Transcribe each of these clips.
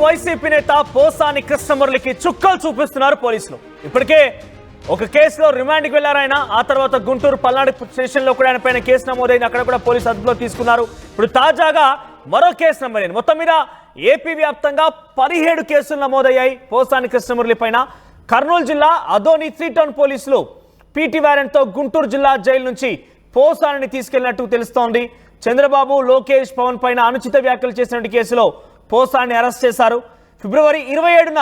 YCP నేత పోసాని కృష్ణమురళికి చుక్కలు చూపిస్తున్నారు పోలీసులు. ఇప్పటికే ఒక కేసులో రిమాండ్కి వెళ్లారాయన. ఆ తర్వాత గుంటూరు పల్నాడు స్టేషన్లో కూడా ఆయన పైన కేసు నమోదైంది. అక్కడ కూడా పోలీసు అదుపులో తీసుకున్నారు. ఇప్పుడు తాజాగా మరో కేసు నమోదైంది. మొత్తం మీద ఏపీ వ్యాప్తంగా 17 కేసులు నమోదయ్యాయి పోసాని కృష్ణమురళి పైన. కర్నూలు జిల్లా అదోని 3 టౌన్ పోలీసులు పీటీ వారెంట్తో గుంటూరు జిల్లా జైలు నుంచి పోసానిని తీసుకెళ్లినట్టు తెలుస్తోంది. చంద్రబాబు, లోకేష్, పవన్ పైన అనుచిత వ్యాఖ్యలు చేసినటువంటి కేసులో పోసాని అరెస్ట్ చేశారు. ఫిబ్రవరి 27న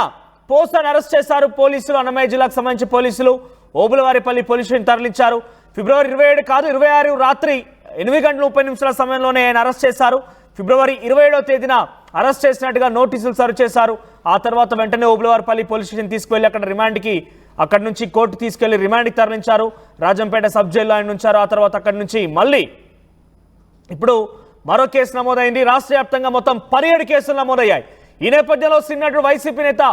పోసాని అరెస్ట్ చేశారు పోలీసులు. అన్నమయ్య జిల్లాకు సంబంధించి పోలీసులు ఓబులవారిపల్లి పోలీస్ స్టేషన్ తరలించారు. ఫిబ్రవరి 27 కాదు 26 రాత్రి 8:30 సమయంలోనే ఆయన అరెస్ట్ చేశారు. ఫిబ్రవరి 27వ తేదీన అరెస్ట్ చేసినట్టుగా నోటీసులు సర్వ్ చేశారు. ఆ తర్వాత వెంటనే ఓబులవారిపల్లి పోలీస్ స్టేషన్ తీసుకువెళ్లి అక్కడ రిమాండ్కి, అక్కడి నుంచి కోర్టు తీసుకెళ్లి రిమాండ్కి తరలించారు. రాజంపేట సబ్ జైల్లో ఆయన ఉంచారు. ఆ తర్వాత అక్కడి నుంచి మళ్ళీ ఇప్పుడు మరో కేసు నమోదైంది. రాష్ట్ర వ్యాప్తంగా మొత్తం 17 కేసులు నమోదయ్యాయి. ఈ నేపథ్యంలో సీనియర్ వైసీపీ నేత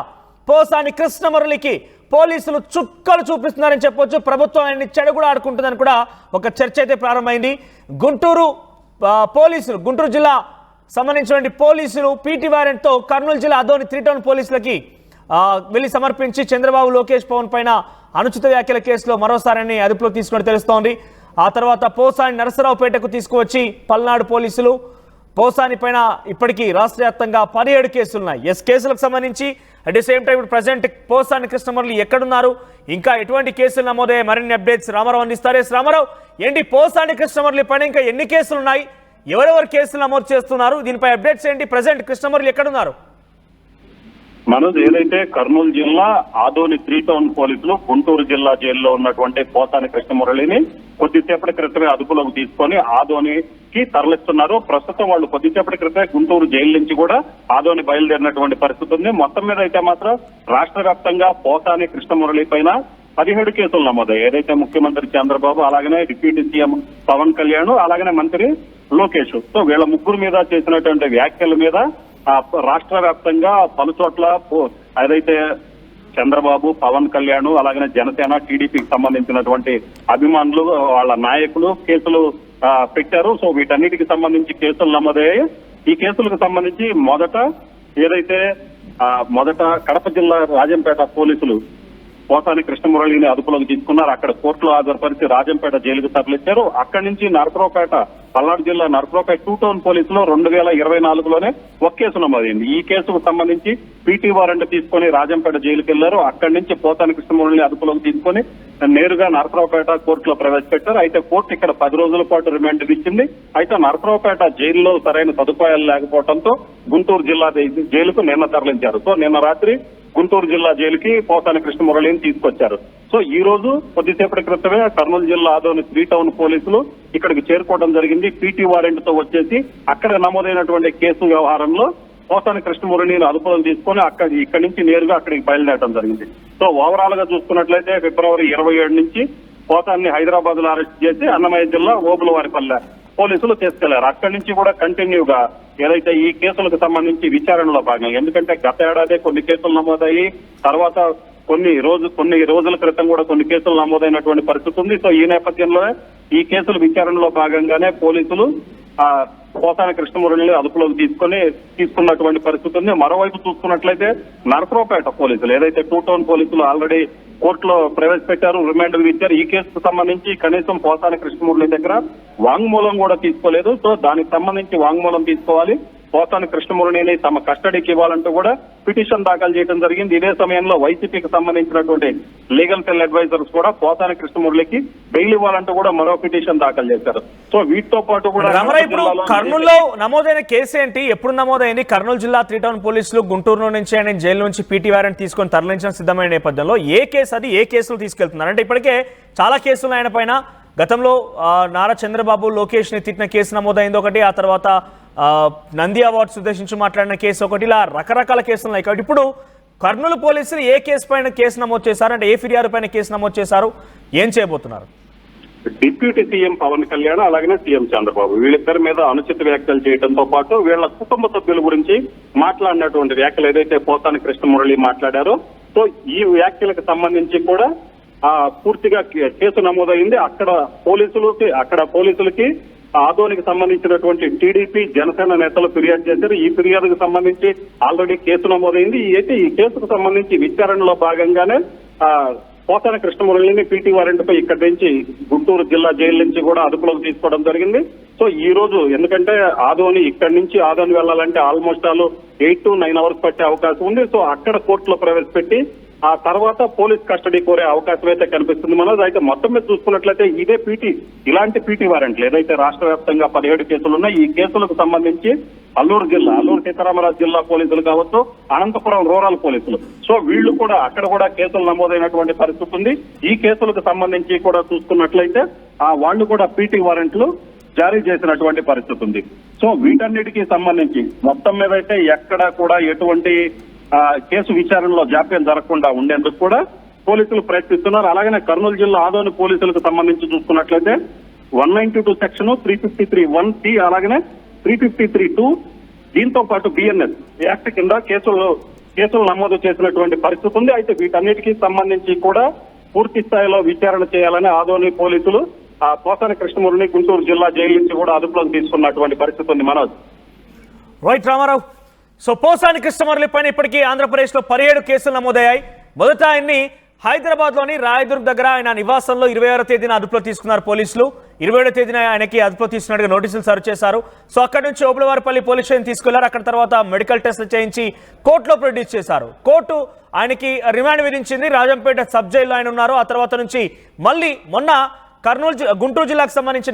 పోసాని కృష్ణమురళికి పోలీసులు చుక్కలు చూపిస్తున్నారని చెప్పొచ్చు. ప్రభుత్వం ఆయన్ని చెడగూడ ఆడుకుంటుందని కూడా ఒక చర్చ అయితే ప్రారంభమైంది. గుంటూరు జిల్లా సంబంధించినటువంటి పోలీసులు పీటీ వారెంట్తో కర్నూలు జిల్లా అదోని 3 టౌన్ పోలీసులకి వెళ్లి సమర్పించి చంద్రబాబు, లోకేష్, పవన్ పైన అనుచిత వ్యాఖ్యల కేసులో మరోసారి అదుపులో తీసుకుని తెలుస్తోంది. ఆ తర్వాత పోసాని నరసరావుపేటకు తీసుకువచ్చి పల్నాడు పోలీసులు పోసాని పైన ఇప్పటికీ రాష్ట్ర వ్యాప్తంగా 17 కేసులున్నాయి. కేసులకు సంబంధించి అట్ ది సేమ్ టైం ఇప్పుడు ప్రజెంట్ పోసాని కృష్ణమురళి ఎక్కడున్నారు, ఇంకా ఎటువంటి కేసులు నమోదయ్యాయి, మరిన్ని అప్డేట్స్ రామారావు అందిస్తారు. రామారావు, ఏంటి పోసాని కృష్ణమురళి పైన ఇంకా ఎన్ని కేసులు ఉన్నాయి, ఎవరెవరు కేసులు నమోదు చేస్తున్నారు, దీనిపై అప్డేట్స్ ఏంటి, ప్రజెంట్ కృష్ణమురళి ఎక్కడున్నారు? మనోజ్, ఏదైతే కర్నూలు జిల్లా ఆదోని 3 టౌన్ పోలీసులు గుంటూరు జిల్లా జైల్లో ఉన్నటువంటి పోసాని కృష్ణమురళిని కొద్దిసేపటి క్రితమే అదుపులోకి తీసుకొని ఆదోనికి తరలిస్తున్నారు. ప్రస్తుతం వాళ్ళు కొద్దిసేపటి క్రితమే గుంటూరు జైలు నుంచి కూడా ఆదోని బయలుదేరినటువంటి పరిస్థితి ఉంది. మొత్తం మీద అయితే మాత్రం రాష్ట్ర వ్యాప్తంగా పోసాని కృష్ణమురళి పైన 17 కేసులు నమోదయ్యాయి. ఏదైతే ముఖ్యమంత్రి చంద్రబాబు, అలాగనే డిప్యూటీ సీఎం పవన్ కళ్యాణ్, అలాగనే మంత్రి లోకేష్, సో వీళ్ళ ముగ్గురు మీద చేసినటువంటి వ్యాఖ్యల మీద రాష్ట్ర వ్యాప్తంగా పలు చోట్ల ఏదైతే చంద్రబాబు, పవన్ కళ్యాణ్, అలాగనే జనసేన, టీడీపీకి సంబంధించినటువంటి అభిమానులు, వాళ్ళ నాయకులు కేసులు పెట్టారు. సో వీటన్నిటికి సంబంధించి కేసులు నమోదయ్యాయి. ఈ కేసులకు సంబంధించి మొదట కడప జిల్లా రాజంపేట పోలీసులు పోసాని కృష్ణమురళిని అదుపులోకి తీసుకున్నారు. అక్కడ కోర్టులో హాజరుపరిచి రాజంపేట జైలుకు తరలించారు. అక్కడి నుంచి నరసరావుపేట, పల్నాడు జిల్లా నరసరావుపేట 2 టౌన్ పోలీసులో 2024లోనే ఒక కేసు నమోదైంది. ఈ కేసుకు సంబంధించి పీటీ వారెంట్ తీసుకొని రాజంపేట జైలుకి వెళ్లారు. అక్కడి నుంచి పోసాని కృష్ణమురళిని అదుపులోకి తీసుకొని నేరుగా నరసరావుపేట కోర్టులో ప్రవేశపెట్టారు. అయితే కోర్టు ఇక్కడ 10 రోజుల పాటు రిమాండ్ ఇచ్చింది. అయితే నరసరావుపేట జైల్లో సరైన సదుపాయాలు లేకపోవడంతో గుంటూరు జిల్లా జైలుకు నిన్న తరలించారు. సో నిన్న రాత్రి గుంటూరు జిల్లా జైలుకి పోసాని కృష్ణమురళిని తీసుకొచ్చారు. సో ఈ రోజు కొద్దిసేపటి క్రితమే కర్నూలు జిల్లా ఆదోని 3 టౌన్ పోలీసులు ఇక్కడికి చేరుకోవడం జరిగింది. పీటీ వారెంట్ తో వచ్చేసి అక్కడ నమోదైనటువంటి కేసు వ్యవహారంలో పోసాని కృష్ణమురళిని అదుపులోకి తీసుకొని ఇక్కడి నుంచి నేరుగా అక్కడికి బయలుదేరడం జరిగింది. సో ఓవరాల్ గా చూసుకున్నట్లయితే ఫిబ్రవరి 27 నుంచి పోసాన్ని హైదరాబాద్ లో అరెస్ట్ చేసి అన్నమయ్య జిల్లా ఓబులవారిపల్లె పోలీసులు తీసుకెళ్లారు. అక్కడి నుంచి కూడా కంటిన్యూగా ఏదైతే ఈ కేసులకు సంబంధించి విచారణలో భాగంగా, ఎందుకంటే గత ఏడాది కొన్ని కేసులు నమోదయ్యి తర్వాత కొన్ని రోజుల క్రితం కూడా కొన్ని కేసులు నమోదైనటువంటి పరిస్థితి ఉంది. సో ఈ నేపథ్యంలో ఈ కేసుల విచారణలో భాగంగానే పోలీసులు పోసాని కృష్ణమురళిని అదుపులోకి తీసుకున్నటువంటి పరిస్థితి ఉంది. మరోవైపు చూసుకున్నట్లయితే నరసరావుపేట పోలీసులు ఏదైతే 2 టౌన్ పోలీసులు ఆల్రెడీ కోర్టులో ప్రవేశపెట్టారు, రిమాండ్ ఇచ్చారు. ఈ కేసుకు సంబంధించి కనీసం పోసాని కృష్ణమురళి దగ్గర వాంగ్మూలం కూడా తీసుకోలేదు. సో దానికి సంబంధించి వాంగ్మూలం తీసుకోవాలి, పోసాని కృష్ణమురళిని తమ కస్టడీకి ఇవ్వాలంటూ కూడా పిటిషన్ దాఖలు చేయడం జరిగింది. ఇదే సమయంలో వైసీపీకి సంబంధించినటువంటి లీగల్ సెల్ అడ్వైజర్స్ కూడా పోసాని కృష్ణమురళికి బెయిల్ ఇవ్వాలంటూ కూడా మరో పిటిషన్ దాఖలు చేశారు. సో వీటితో పాటు కూడా కర్నూలులో నమోదైన కేసు ఏంటి, ఎప్పుడు నమోదైంది? కర్నూలు జిల్లా 3 టౌన్ పోలీసులు గుంటూరు నుంచి ఆయన జైలు నుంచి పీటీ వారెంట్ తీసుకొని తరలించిన సిద్ధమైన నేపథ్యంలో ఏ కేసు అది, ఏ కేసులు తీసుకెళ్తున్నారు? అంటే ఇప్పటికే చాలా కేసులు ఆయన పైన గతంలో నారా చంద్రబాబు, లోకేష్ ని తిట్టిన కేసు నమోదైంది ఒకటి, ఆ తర్వాత నంది అవార్డ్స్ ఉద్దేశించి మాట్లాడిన కేసు ఒకటి, ఇలా రకరకాల కేసులు ఉన్నాయి. కాబట్టి ఇప్పుడు కర్నూలు పోలీసులు ఏ కేసు పైన కేసు నమోదు చేశారు, అంటే ఏ ఫిర్యాదు పైన కేసు నమోదు చేశారు, ఏం చేయబోతున్నారు? డిప్యూటీ సీఎం పవన్ కళ్యాణ్, అలాగనే సీఎం చంద్రబాబు వీళ్ళిద్దరి మీద అనుచిత వ్యాఖ్యలు చేయడంతో పాటు వీళ్ళ కుటుంబ సభ్యుల గురించి మాట్లాడినటువంటి వ్యాఖ్యలు ఏదైతే పోసాని కృష్ణమురళి మాట్లాడారో, సో ఈ వ్యాఖ్యలకు సంబంధించి కూడా పూర్తిగా కేసు నమోదైంది. అక్కడ పోలీసులకి ఆదోనికి సంబంధించినటువంటి టీడీపీ జనసేన నేతలు ఫిర్యాదు చేశారు. ఈ ఫిర్యాదుకు సంబంధించి ఆల్రెడీ కేసు నమోదైంది. అయితే ఈ కేసుకు సంబంధించి విచారణలో భాగంగానే పోసాని కృష్ణమురళిని పీటీ వారెంట్ పై ఇక్కడి నుంచి గుంటూరు జిల్లా జైలు నుంచి కూడా అదుపులోకి తీసుకోవడం జరిగింది. సో ఈ రోజు ఎందుకంటే ఆదోని ఇక్కడి నుంచి ఆదోని వెళ్లాలంటే ఆల్మోస్ట్ 8 to 9 hours పట్టే అవకాశం ఉంది. సో అక్కడ కోర్టులో ప్రవేశపెట్టి ఆ తర్వాత పోలీస్ కస్టడీ కోరే అవకాశం అయితే కనిపిస్తుంది. మనోజ్, అయితే మొత్తం మీద చూసుకున్నట్లయితే ఇదే ఇలాంటి పీటీ వారెంట్లు ఏదైతే రాష్ట్ర వ్యాప్తంగా 17 కేసులు ఉన్నాయి, ఈ కేసులకు సంబంధించి అల్లూరు సీతారామరాజు జిల్లా పోలీసులు కావచ్చు, అనంతపురం రూరల్ పోలీసులు, సో వీళ్ళు కూడా అక్కడ కూడా కేసులు నమోదైనటువంటి పరిస్థితి ఉంది. ఈ కేసులకు సంబంధించి కూడా చూసుకున్నట్లయితే వాళ్ళు కూడా పీటీ వారెంట్లు జారీ చేసినటువంటి పరిస్థితి ఉంది. సో వీటన్నిటికీ సంబంధించి మొత్తం మీద అయితే ఎక్కడ కూడా ఎటువంటి కేసు విచారణలో జాప్యం జరగకుండా ఉండేందుకు కూడా పోలీసులు ప్రయత్నిస్తున్నారు. అలాగనే కర్నూలు జిల్లా ఆదోని పోలీసులకు సంబంధించి చూసుకున్నట్లయితే 192 సెక్షన్, 353(1)(c) అలాగనే 353(2) దీంతో పాటు బిఎన్ఎస్ యాక్ట్ కింద కేసులు నమోదు చేసినటువంటి పరిస్థితి ఉంది. అయితే వీటన్నిటికీ సంబంధించి కూడా పూర్తి స్థాయిలో విచారణ చేయాలని ఆదోని పోలీసులు పోసాని కృష్ణమురళిని గుంటూరు జిల్లా జైలు నుంచి కూడా అదుపులోకి తీసుకున్నటువంటి పరిస్థితి ఉంది. మనోజ్, రైట్ రామారావు. సో పోసాని కృష్ణమురళి పైన ఇప్పటికీ ఆంధ్రప్రదేశ్లో 17 కేసులు నమోదయ్యాయి. మొదట ఆయన్ని హైదరాబాద్లోని రాయదుర్గ్ దగ్గర ఆయన నివాసంలో 26వ తేదీన అదుపులో తీసుకున్నారు పోలీసులు. 27వ తేదీన ఆయనకి అదుపులో తీసుకున్నట్టుగా నోటీసులు సర్వ్ చేశారు. సో అక్కడి నుంచి ఓబులవారిపల్లి పోలీస్ స్టేషన్ తీసుకెళ్లారు. అక్కడ తర్వాత మెడికల్ టెస్టులు చేయించి కోర్టులో ప్రొడ్యూస్ చేశారు. కోర్టు ఆయనకి రిమాండ్ విధించింది. రాజంపేట సబ్ జైల్లో ఆయన ఉన్నారు. ఆ తర్వాత నుంచి మళ్ళీ మొన్న గుంటూరు జిల్లాకు సంబంధించి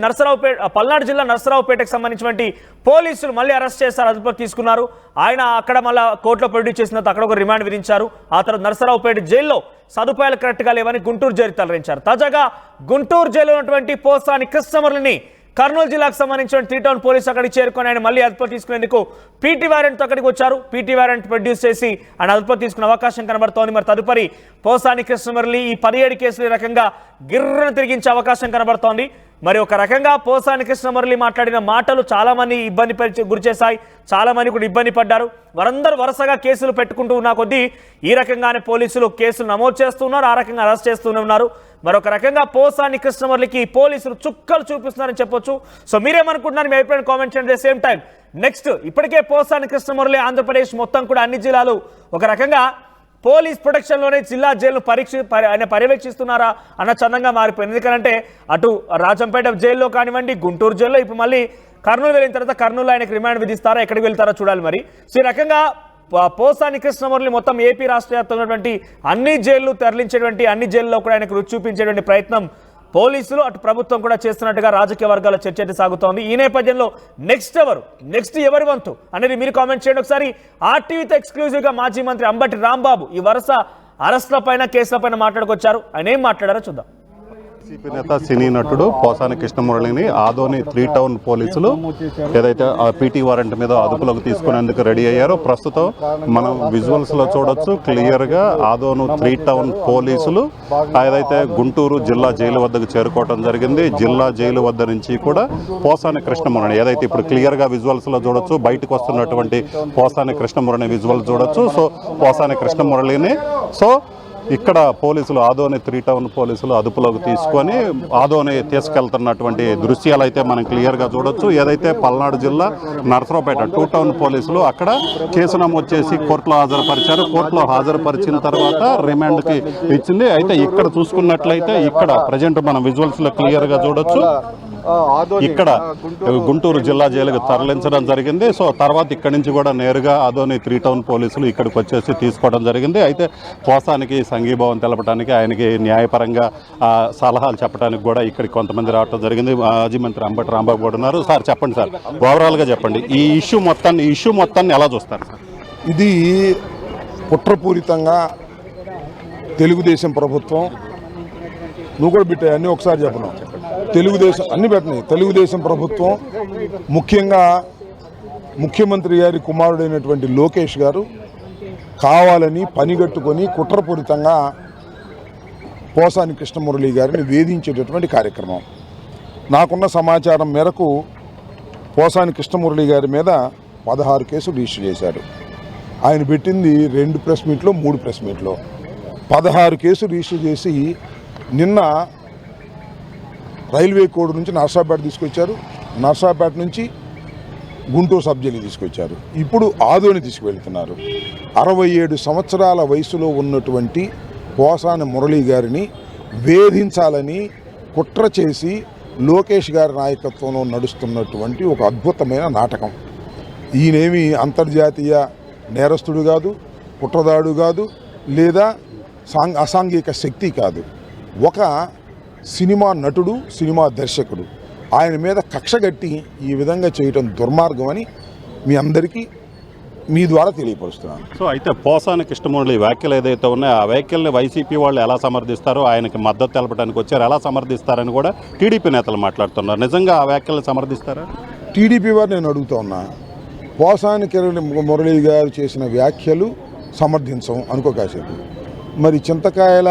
పల్నాడు జిల్లా నరసరావుపేటకు సంబంధించినటువంటి పోలీసులు మళ్ళీ అరెస్ట్ చేశారు, అదుపులోకి తీసుకున్నారు. ఆయన అక్కడ మళ్ళీ కోర్టులో ప్రొడ్యూస్ చేసిన తర్వాత అక్కడ ఒక రిమాండ్ విధించారు. ఆ తర్వాత నరసరావుపేట జైల్లో సదుపాయాలు కరెక్ట్గా లేవని గుంటూరు జైలు తరలించారు. తాజాగా గుంటూరు జైల్లో ఉన్నటువంటి పోసాని కృష్ణమురళిని కర్నూలు జిల్లాకు సంబంధించిన 3 టౌన్ పోలీసు అక్కడికి చేరుకొని ఆయన మళ్ళీ అదుపులో తీసుకునేందుకు పీటీ వారెంట్తో అక్కడికి వచ్చారు. పీటీ వారెంట్ ప్రొడ్యూస్ చేసి ఆయన అదుపులో తీసుకునే అవకాశం కనబడుతోంది. మరి తదుపరి పోసాని కృష్ణమురళి ఈ 17 కేసులు రకంగా గిర్రను తిరిగించే అవకాశం కనబడుతోంది. మరి ఒక రకంగా పోసాని కృష్ణమురళి మాట్లాడిన మాటలు చాలా మంది ఇబ్బంది గురిచేశాయి, చాలా మంది కూడా ఇబ్బంది పడ్డారు. వారందరూ వరుసగా కేసులు పెట్టుకుంటూ ఉన్న కొద్దీ ఈ రకంగానే పోలీసులు కేసులు నమోదు చేస్తున్నారు, ఆ రకంగా అరెస్ట్ చేస్తూనే ఉన్నారు. మరొక రకంగా పోసాని కృష్ణమురళికి పోలీసులు చుక్కలు చూపిస్తున్నారని చెప్పొచ్చు. సో మీరేమనుకుంటున్నారు? మీ అభిప్రాయం కామెంట్ చేయండి. సేమ్ టైం నెక్స్ట్ ఇప్పటికే పోసాని కృష్ణమురళి ఆంధ్రప్రదేశ్ మొత్తం కూడా అన్ని జిల్లాలు ఒక రకంగా పోలీస్ ప్రొటెక్షన్లోనే జిల్లా జైలు ఆయన పర్యవేక్షిస్తున్నారా అన్న చందంగా మారిపోయింది. ఎందుకంటే అటు రాజంపేట జైల్లో కానివ్వండి, గుంటూరు జైల్లో, ఇప్పుడు మళ్ళీ కర్నూలు వెళ్ళిన తర్వాత కర్నూలు ఆయనకు రిమాండ్ విధిస్తారా, ఎక్కడికి వెళ్తారో చూడాలి. మరి సో ఈ రకంగా పోసాని కృష్ణమురళి మొత్తం ఏపీ రాష్ట్ర వ్యాప్తంగా ఉన్నటువంటి అన్ని జైళ్లు తరలించేటువంటి అన్ని జైల్లో కూడా ఆయనకు రుచి చూపించేటువంటి ప్రయత్నం పోలీసులు అటు ప్రభుత్వం కూడా చేస్తున్నట్టుగా రాజకీయ వర్గాల చర్చ అయితే సాగుతోంది. ఈ నేపథ్యంలో నెక్స్ట్ ఎవరి వంతు అనేది మీరు కామెంట్ చేయండి. ఒకసారి ఆర్టీవీతో ఎక్స్క్లూజివ్గా మాజీ మంత్రి అంబటి రాంబాబు ఈ వరుస అరెస్టుల పైన కేసుల పైన మాట్లాడుకొచ్చారు. ఆయన ఏం మాట్లాడారో చూద్దాం. వైసీపీ నేత సినీ నటుడు పోసాని కృష్ణమురళిని ఆదోని 3 టౌన్ పోలీసులు ఏదైతే పీటీ వారెంట్ మీద అదుపులోకి తీసుకునేందుకు రెడీ అయ్యారో ప్రస్తుతం మనం విజువల్స్ లో చూడొచ్చు క్లియర్ గా. ఆదోను 3 టౌన్ పోలీసులు ఏదైతే గుంటూరు జిల్లా జైలు వద్దకు చేరుకోవడం జరిగింది. జిల్లా జైలు వద్ద నుంచి కూడా పోసాని కృష్ణమురళి ఏదైతే ఇప్పుడు క్లియర్ గా విజువల్స్ లో చూడొచ్చు, బయటకు వస్తున్నటువంటి పోసాని కృష్ణమురళి విజువల్ చూడొచ్చు. సో పోసాని కృష్ణమురళిని ఇక్కడ పోలీసులు ఆదోని 3 టౌన్ పోలీసులు అదుపులోకి తీసుకొని ఆదోని తీసుకెళ్తున్నటువంటి దృశ్యాలు అయితే మనం క్లియర్గా చూడొచ్చు. ఏదైతే పల్నాడు జిల్లా నరసరావుపేట 2 టౌన్ పోలీసులు అక్కడ కేసు నమోదు చేసి కోర్టులో హాజరుపరిచారు. కోర్టులో హాజరుపరిచిన తర్వాత రిమాండ్కి ఇచ్చింది. అయితే ఇక్కడ చూసుకున్నట్లయితే ఇక్కడ ప్రజెంట్ మనం విజువల్స్లో క్లియర్గా చూడొచ్చు. ఇక్కడ గుంటూరు జిల్లా జైలుకు తరలించడం జరిగింది. సో తర్వాత ఇక్కడి నుంచి కూడా నేరుగా ఆదోని 3 టౌన్ పోలీసులు ఇక్కడికి వచ్చేసి తీసుకోవడం జరిగింది. అయితే పోసానికి సంఘీభావం తెలపడానికి, ఆయనకి న్యాయపరంగా సలహాలు చెప్పడానికి కూడా ఇక్కడికి కొంతమంది రావడం జరిగింది. మాజీ మంత్రి అంబటి రాంబాబు కూడా ఉన్నారు. సార్ చెప్పండి సార్, ఓవరాల్గా చెప్పండి ఈ ఇష్యూ మొత్తాన్ని ఎలా చూస్తారు సార్? ఇది కుట్రపూరితంగా తెలుగుదేశం ప్రభుత్వం, నువ్వు కూడా బిట్టాయి అన్నీ ఒకసారి చెప్పను, తెలుగుదేశం అన్ని పెట్టినాయి. తెలుగుదేశం ప్రభుత్వం ముఖ్యంగా ముఖ్యమంత్రి గారి కుమారుడైనటువంటి లోకేష్ గారు కావాలని పనిగట్టుకొని కుట్రపూరితంగా పోసాని కృష్ణమురళి గారిని వేధించేటటువంటి కార్యక్రమం. నాకున్న సమాచారం మేరకు పోసాని కృష్ణమురళి గారి మీద 16 కేసులు రిజిస్టర్ చేశారు. ఆయన పెట్టింది 2 ప్రెస్ మీట్లో 3 ప్రెస్ మీట్లో 16 కేసులు రిజిస్టర్ చేసి నిన్న రైల్వే కోడ్ నుంచి నర్సాపేట తీసుకొచ్చారు. నర్సాపేట నుంచి గుంటూరు సబ్ జైలు తీసుకొచ్చారు. ఇప్పుడు ఆదోని తీసుకువెళ్తున్నారు. 67 సంవత్సరాల వయసులో ఉన్నటువంటి పోసాని మురళీ గారిని వేధించాలని కుట్ర చేసి లోకేష్ గారి నాయకత్వంలో నడుస్తున్నటువంటి ఒక అద్భుతమైన నాటకం. ఈయనేమి అంతర్జాతీయ నేరస్తుడు కాదు, కుట్రదాడు కాదు, లేదా అసాంఘిక శక్తి కాదు. ఒక సినిమా నటుడు, సినిమా దర్శకుడు. ఆయన మీద కక్షగట్టి ఈ విధంగా చేయటం దుర్మార్గం అని మీ అందరికీ మీ ద్వారా తెలియపరుస్తున్నాను. సో అయితే పోసాని కృష్ణమురళి వ్యాఖ్యలు ఏదైతే ఉన్నాయో ఆ వ్యాఖ్యల్ని వైసీపీ వాళ్ళు ఎలా సమర్థిస్తారో, ఆయనకి మద్దతు తెలపడానికి వచ్చారు, ఎలా సమర్థిస్తారని కూడా టీడీపీ నేతలు మాట్లాడుతున్నారు. నిజంగా ఆ వ్యాఖ్యలు సమర్థిస్తారా? టీడీపీ వారు నేను అడుగుతా ఉన్నా, పోసాని మురళి గారు చేసిన వ్యాఖ్యలు సమర్థించం అనుకోకాసేపు. మరి చింతకాయల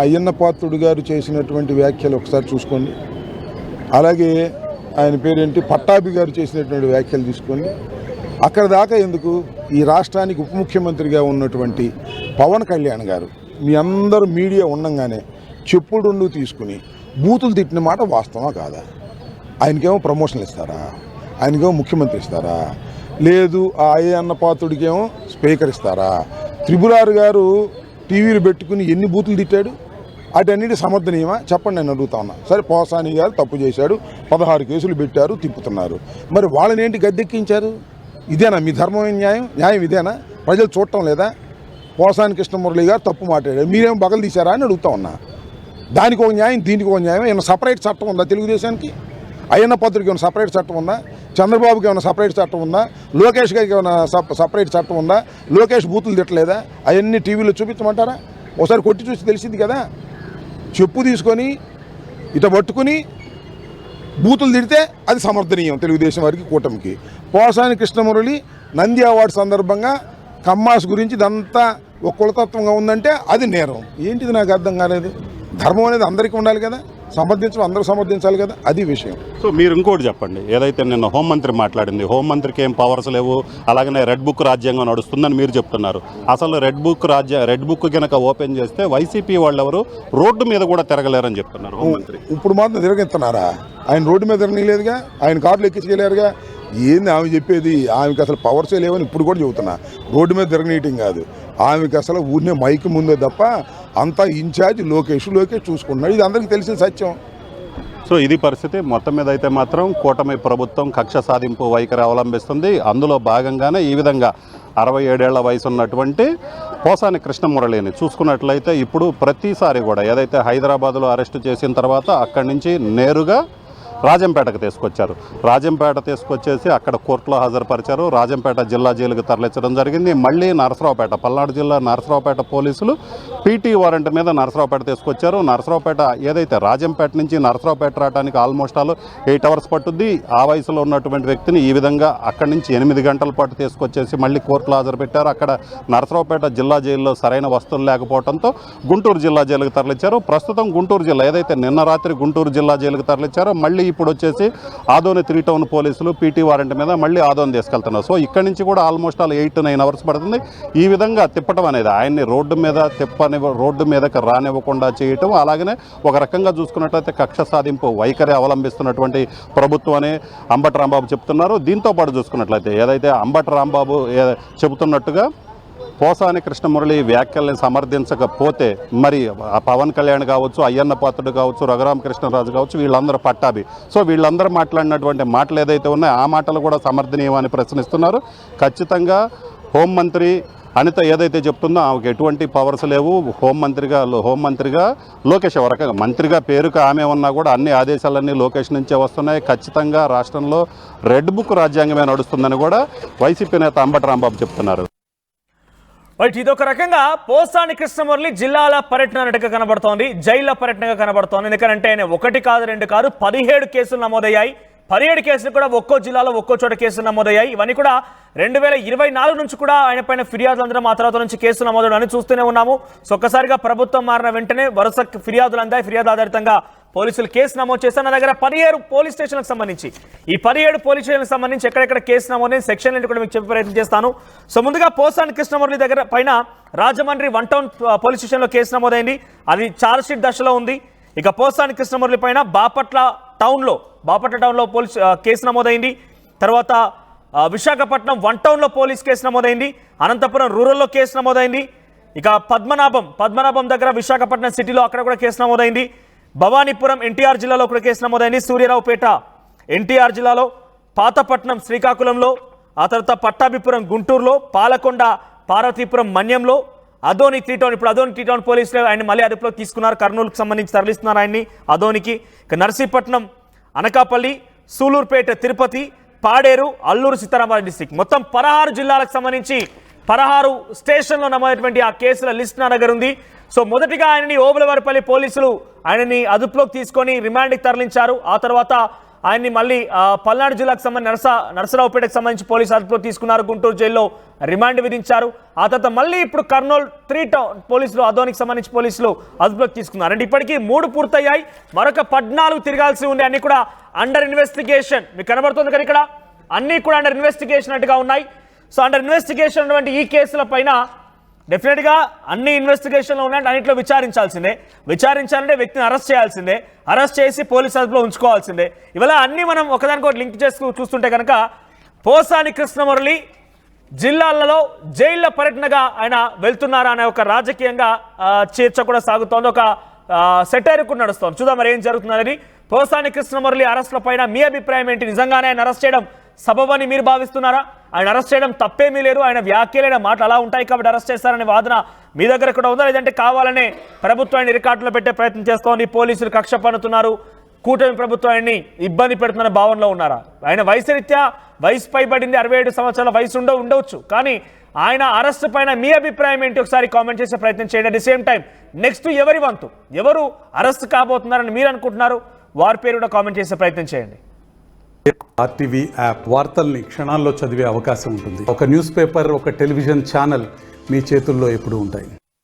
అయ్యన్న పాత్రుడు గారు చేసినటువంటి వ్యాఖ్యలు ఒకసారి చూసుకోండి. అలాగే ఆయన పేరేంటి పట్టాభి గారు చేసినటువంటి వ్యాఖ్యలు తీసుకోండి. అక్కడ దాకా ఎందుకు, ఈ రాష్ట్రానికి ఉప ముఖ్యమంత్రిగా ఉన్నటువంటి పవన్ కళ్యాణ్ గారు మీ అందరూ మీడియా ఉండంగానే చెప్పులు రెండు తీసుకుని బూతులు తిట్టిన మాట వాస్తవమా కాదా? ఆయనకేమో ప్రమోషన్లు ఇస్తారా? ఆయనకేమో ముఖ్యమంత్రి ఇస్తారా? లేదు ఆ అయ్యన్న పాత్రుడికేమో స్పీకర్ ఇస్తారా? త్రిపురారు గారు టీవీలు పెట్టుకుని ఎన్ని బూతులు తిట్టాడు? వాటన్నిటి సమర్థనీయమా చెప్పండి, నేను అడుగుతా ఉన్నా. సరే, పోసాని గారు తప్పు చేశాడు, 16 కేసులు పెట్టారు, తిప్పుతున్నారు. మరి వాళ్ళని ఏంటి గద్దెక్కించారు? ఇదేనా మీ ధర్మం? న్యాయం ఇదేనా? ప్రజలు చూడటం లేదా? పోసాని కృష్ణమురళి గారు తప్పు మాట్లాడారు, మీరేమో బగలు తీశారా అని అడుగుతా ఉన్నా. దానికి ఒక న్యాయం, దీనికి ఒక న్యాయం. ఏమైనా సపరేట్ చట్టం ఉందా తెలుగుదేశానికి? అయ్యన్న పాత్రుడికి ఏమైనా సపరేట్ చట్టం ఉందా? చంద్రబాబుకి ఏమైనా సపరేట్ చట్టం ఉందా? లోకేష్ గారికి ఏమైనా సపరేట్ చట్టం ఉందా? లోకేష్ బూతులు తిట్టలేదా? అవన్నీ టీవీలో చూపించమంటారా? ఒకసారి కొట్టి చూసి తెలిసింది కదా. చెప్పు తీసుకొని ఇట పట్టుకుని బూతులు తిడితే అది సమర్థనీయం తెలుగుదేశం వారికి, కూటమికి. పోసాని కృష్ణమురళి నంది అవార్డు సందర్భంగా కమ్మాస్ గురించి ఇదంతా ఒక కులతత్వంగా ఉందంటే అది నేరం. ఏంటిది నాకు అర్థం కాలేదు. ధర్మం అనేది అందరికీ ఉండాలి కదా, సమర్థించడం అందరూ సమర్థించాలి కదా, అది విషయం. సో మీరు ఇంకోటి చెప్పండి, ఏదైతే నిన్న హోంమంత్రి మాట్లాడింది, హోంమంత్రికి ఏం పవర్స్ లేవు, అలాగనే రెడ్ బుక్ రాజ్యాంగం నడుస్తుందని మీరు చెప్తున్నారు. అసలు రెడ్ బుక్ కనుక ఓపెన్ చేస్తే వైసీపీ వాళ్ళు ఎవరు రోడ్డు మీద కూడా తిరగలేరని చెప్తున్నారు హోంమంత్రి. ఇప్పుడు మాత్రం తిరగెత్తున్నారా? ఆయన రోడ్డు మీద తిరగలేదుగా, ఆయన కార్లు ఎక్కించగలేరుగా. ఏంది ఆమె చెప్పేది? ఆమెకి అసలు పవర్సే లేవని ఇప్పుడు కూడా చెబుతున్నా. రోడ్డు మీద తిరగనీయటం కాదు, ఆమెకి అసలు ఊరినే మైక్ ముందే తప్ప అంతా ఇన్ఛార్జ్ లోకేష్ చూసుకుంటున్నాడు. ఇది అందరికీ తెలిసిన సత్యం. సో ఇది పరిస్థితి. మొత్తం మీద అయితే మాత్రం కూటమి ప్రభుత్వం కక్ష సాధింపు వైఖరి అవలంబిస్తుంది. అందులో భాగంగానే ఈ విధంగా 67 ఏళ్ల వయసు ఉన్నటువంటి పోసాని కృష్ణమురళిని చూసుకున్నట్లయితే ఇప్పుడు ప్రతిసారి కూడా ఏదైతే హైదరాబాద్లో అరెస్టు చేసిన తర్వాత అక్కడి నుంచి నేరుగా రాజంపేటకు తీసుకొచ్చారు. రాజంపేట తీసుకొచ్చేసి అక్కడ కోర్టులో హాజరుపరిచారు. రాజంపేట జిల్లా జైలుకు తరలించడం జరిగింది. మళ్ళీ నరసరావుపేట, పల్నాడు జిల్లా నరసరావుపేట పోలీసులు పీటీ వారెంట్ మీద నరసరావుపేట తీసుకొచ్చారు. నరసరావుపేట ఏదైతే రాజంపేట నుంచి నరసరావుపేట రావడానికి ఆల్మోస్ట్ 8 అవర్స్ పట్టుద్ది. ఆ వయసులో ఉన్నటువంటి వ్యక్తిని ఈ విధంగా అక్కడి నుంచి 8 గంటల పాటు తీసుకొచ్చేసి మళ్ళీ కోర్టులో హాజరుపెట్టారు. అక్కడ నరసరావుపేట జిల్లా జైల్లో సరైన వస్తువులు లేకపోవడంతో గుంటూరు జిల్లా జైలుకు తరలించారు. ప్రస్తుతం గుంటూరు జిల్లా ఏదైతే నిన్న రాత్రి గుంటూరు జిల్లా జైలుకు తరలించారో మళ్ళీ ఇప్పుడు వచ్చేసి ఆదోని 3 టౌన్ పోలీసులు పీటీ వారెంట్ మీద మళ్ళీ ఆదోని తీసుకెళ్తున్నారు. సో ఇక్కడి నుంచి కూడా ఆల్మోస్ట్ 8-9 అవర్స్ పడుతుంది. ఈ విధంగా తిప్పటం అనేది ఆయన్ని రోడ్డు మీదకి రానివ్వకుండా చేయటం, అలాగనే ఒక రకంగా చూసుకున్నట్లయితే కక్ష సాధింపు వైఖరి అవలంబిస్తున్నటువంటి ప్రభుత్వం అని అంబటి రాంబాబు చెప్తున్నారు. దీంతో పాటు చూసుకున్నట్లయితే ఏదైతే అంబటి రాంబాబు చెబుతున్నట్టుగా పోసాని కృష్ణమురళి వ్యాఖ్యల్ని సమర్థించకపోతే మరి పవన్ కళ్యాణ్ కావచ్చు, అయ్యన్న పాత్రుడు కావచ్చు, రఘురామకృష్ణరాజు కావచ్చు, వీళ్ళందరూ పట్టాభి. సో వీళ్ళందరూ మాట్లాడినటువంటి మాటలు ఏదైతే ఉన్నాయో ఆ మాటలు కూడా సమర్థనీయమని ప్రశ్నిస్తున్నారు. ఖచ్చితంగా హోంమంత్రి అనిత ఏదైతే చెప్తుందో ఆమెకు ఎటువంటి పవర్స్ లేవు. హోంమంత్రిగా లోకేష్ రకంగా మంత్రిగా పేరుకు ఆమె ఉన్నా కూడా అన్ని ఆదేశాలన్నీ లోకేష్ నుంచే వస్తున్నాయి. ఖచ్చితంగా రాష్ట్రంలో రెడ్ బుక్ రాజ్యాంగమే నడుస్తుందని కూడా వైసీపీ నేత అంబటి రాంబాబు చెప్తున్నారు. రైట్, ఇదొక రకంగా పోసాని కృష్ణమురళి జిల్లాల పర్యటన అన్నట్టుగా కనబడుతోంది, జైళ్ల పర్యటనగా కనబడుతోంది. ఎందుకంటే ఆయన 1 కాదు 2 కాదు 17 కేసులు నమోదయ్యాయి. 17 కేసులు కూడా ఒక్కో జిల్లాలో ఒక్కో చోట కేసులు నమోదయ్యాయి. ఇవన్నీ కూడా 2024 నుంచి కూడా ఆయన పైన ఫిర్యాదులు అందరం ఆ తర్వాత నుంచి కేసులు నమోదవడాన్ని చూస్తూనే ఉన్నాము. సో ఒక్కసారిగా ప్రభుత్వం మారిన వెంటనే వరుస ఫిర్యాదులు అందాయి. ఫిర్యాదు ఆధారితంగా పోలీసులు కేసు నమోదు చేశారు. నా దగ్గర 17 పోలీస్ స్టేషన్లకు సంబంధించి ఈ 17 పోలీస్ స్టేషన్లకు సంబంధించి ఎక్కడెక్కడ కేసు నమోదు సెక్షన్లు కూడా మీకు చెప్పే ప్రయత్నం చేస్తాను. సో ముందుగా పోసాని కృష్ణమురళి దగ్గర పైన రాజమండ్రి 1 టౌన్ పోలీస్ స్టేషన్లో కేసు నమోదైంది. అది ఛార్జ్ షీట్ దశలో ఉంది. ఇక పోసాని కృష్ణమురళి పైన బాపట్ల టౌన్లో పోలీస్ కేసు నమోదైంది. తర్వాత విశాఖపట్నం 1 టౌన్లో పోలీస్ కేసు నమోదైంది. అనంతపురం రూరల్లో కేసు నమోదైంది. ఇక పద్మనాభం దగ్గర విశాఖపట్నం సిటీలో అక్కడ కూడా కేసు నమోదైంది. భవానీపురం ఎన్టీఆర్ జిల్లాలో కూడా కేసు నమోదైంది. సూర్యారావుపేట ఎన్టీఆర్ జిల్లాలో, పాతపట్నం శ్రీకాకుళంలో, ఆ తర్వాత పట్టాభిపురం గుంటూరులో, పాలకొండ పార్వతీపురం మన్యంలో, అదోని 3 టౌన్, ఇప్పుడు అదోని 3 టౌన్ పోలీసులు ఆయన మళ్ళీ అదుపులోకి తీసుకున్నారు. కర్నూలుకు సంబంధించి తరలిస్తున్నారు ఆయన్ని అదోనికి. ఇక నర్సీపట్నం, అనకాపల్లి, సూలూరుపేట తిరుపతి, పాడేరు, అల్లూరు సీతారామరాజు డిస్టిక్, మొత్తం 16 జిల్లాలకు సంబంధించి 16 స్టేషన్లో నమోదైనటువంటి ఆ కేసుల లిస్ట్ నా దగ్గర ఉంది. సో మొదటిగా ఆయనని ఓబులవారిపల్లి పోలీసులు ఆయనని అదుపులోకి తీసుకొని రిమాండ్కి తరలించారు. ఆ తర్వాత ఆయన్ని మళ్ళీ పల్నాడు జిల్లాకు సంబంధించి నరసరావుపేటకు సంబంధించి పోలీసు అదుపులోకి తీసుకున్నారు. గుంటూరు జైల్లో రిమాండ్ విధించారు. ఆ తర్వాత మళ్ళీ ఇప్పుడు కర్నూలు 3 టౌన్ పోలీసులు, అదోనికి సంబంధించి పోలీసులు అదుపులోకి తీసుకున్నారు. అంటే ఇప్పటికీ 3 పూర్తయ్యాయి, మరొక 14 తిరగాల్సి ఉంది. అన్ని కూడా అండర్ ఇన్వెస్టిగేషన్. మీకు కనబడుతుంది కదా ఇక్కడ, అన్ని కూడా అండర్ ఇన్వెస్టిగేషన్ అట్టుగా ఉన్నాయి. సో అండర్ ఇన్వెస్టిగేషన్ ఉన్నటువంటి ఈ కేసుల పైన డెఫినెట్గా అన్ని ఇన్వెస్టిగేషన్లో ఉన్నాయంటే అన్నింటిలో విచారించాలంటే వ్యక్తిని అరెస్ట్ చేయాల్సిందే, అరెస్ట్ చేసి పోలీస్ అదుపులో ఉంచుకోవాల్సిందే. ఇవాళ అన్ని మనం ఒకదానికొకటి లింక్ చేస్తూ చూస్తుంటే కనుక పోసాని కృష్ణమురళి జిల్లాలలో జైళ్ల పర్యటనగా ఆయన వెళ్తున్నారా అనే ఒక రాజకీయంగా చర్చ కూడా సాగుతోంది, ఒక సెటైర్ కూడా నడుస్తోంది. చూద్దాం మరి ఏం జరుగుతుందనేది. పోసాని కృష్ణమురళి అరెస్టుల పైన మీ అభిప్రాయం ఏంటి? నిజంగానే ఆయన అరెస్ట్ చేయడం సబబని మీరు భావిస్తున్నారా? ఆయన అరెస్ట్ చేయడం తప్పేమీ లేదు, ఆయన వ్యాఖ్యలైన మాటలు అలా ఉంటాయి కాబట్టి అరెస్ట్ చేస్తారనే వాదన మీ దగ్గర కూడా ఉందా, లేదంటే కావాలనే ప్రభుత్వాన్ని రికార్డులో పెట్టే ప్రయత్నం చేస్తోంది, పోలీసులు కక్ష పన్నుతున్నారు, కూటమి ప్రభుత్వాన్ని ఇబ్బంది పెడుతున్న భావనలో ఉన్నారా? ఆయన వయసు పైబడింది, 67 సంవత్సరాల వయసు ఉండవచ్చు, కానీ ఆయన అరెస్ట్ పైన మీ అభిప్రాయం ఏంటి ఒకసారి కామెంట్ చేసే ప్రయత్నం చేయండి. At the same time next ఎవరి వంతు, ఎవరు అరెస్ట్ కాబోతున్నారని మీరు అనుకుంటున్నారు, వారి పేరు కూడా కామెంట్ చేసే ప్రయత్నం చేయండి. ఆర్టీవీ యాప్ వార్తల్ని క్షణాల్లో చదివే అవకాశం ఉంటుంది. ఒక న్యూస్ పేపర్, ఒక టెలివిజన్ ఛానల్ మీ చేతుల్లో ఎప్పుడూ ఉంటాయి.